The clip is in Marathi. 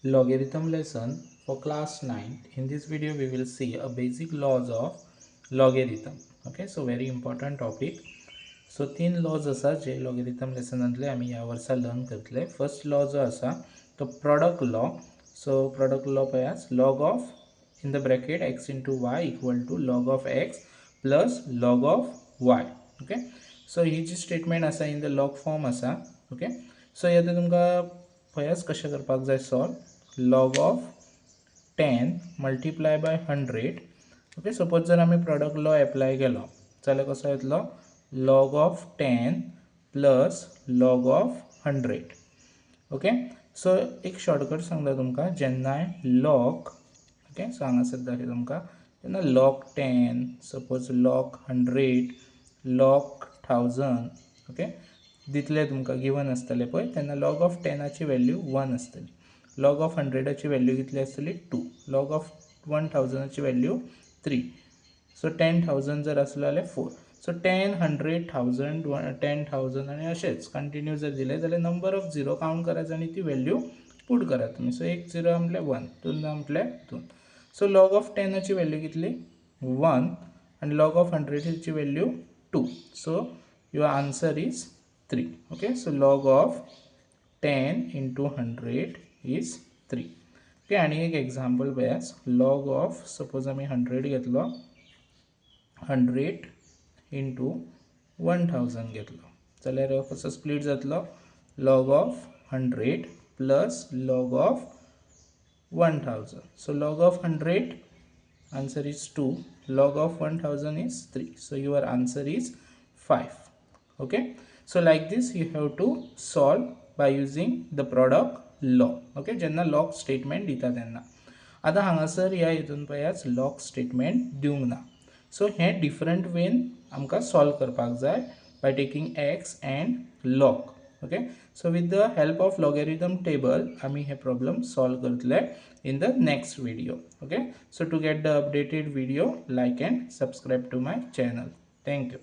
Logarithm lesson for class 9. In this video we will see a basic laws of logarithm. Okay, so very important topic. So तीन लॉज असा जे लॉगरिथम लेसनांतले आमी ह्या वर्सा लर्न करतले. फर्स्ट लॉ जो असा तो product law. So product law पळयास log of in the bracket x into y equal to log of x plus log of y. Okay, so ही जी स्टेटमेंट असा इन द लॉग फॉर्म असा. ओके, सो येता तुमका पळयास कशें करपाक जाय solve log of 10 multiply by 100. Okay, suppose जर आम्ही प्रोडक्ट लॉ एप्लाय केलो जाल्यार कसो येतलो log of 10 plus log of 100. Okay, so एक शॉर्टकट सांगता तुमका जेन्नाय log. ओके, सो हांगासर दाखय तुमका जेन्ना log 10 suppose log 100 log 1000 okay दितले तुमका गिवन आसतले पळय तेन्ना log of 10 ची व्हॅल्यू 1 आसतली. log of 100 ची व्हॅल्यू कितली आसतली 2. log of 1000 ची व्हॅल्यू 3. सो 10,000 जर आसलो जाल्यार 4. सो 10 100,000 10,000 आणि असेच कंटिन्यू जर दिले जाल्यार नंबर ऑफ झिरो काउंट करायचं आणि ती व्हॅल्यू पुट करा तुम्ही. सो एक झिरो म्हटल्यार 1, 2 म्हटल्यार 2. सो log of 10 ची व्हॅल्यू कितली 1 आणि log of 100 ची value 2. So your answer is 3. Okay, so log of 10 into 100 is 3. Okay, आणि एक एक्झाम्पल पळयास log of सपोज आम्ही 100 घेतलो 100 into 1000 घेतलो जाल्यार कसो स्प्लिट जातलो log of 100 plus log of 1000. So log of 100 answer is 2, log of 1000 is 3. So your answer is 5. Okay, so like this you have to solve by using the product law. Okay, जेन्ना log statement दिता तेन्ना. आता हांगासर ह्या हितून पळयास log statement दिवंक ना. सो हे डिफरंट वेन आमकां सॉल्व करपाक जाय by taking x and log. Okay, so with the help of logarithm table आम्ही हे problem solve करतले in the next video. Okay, so to get the updated video like and subscribe to my channel. Thank you.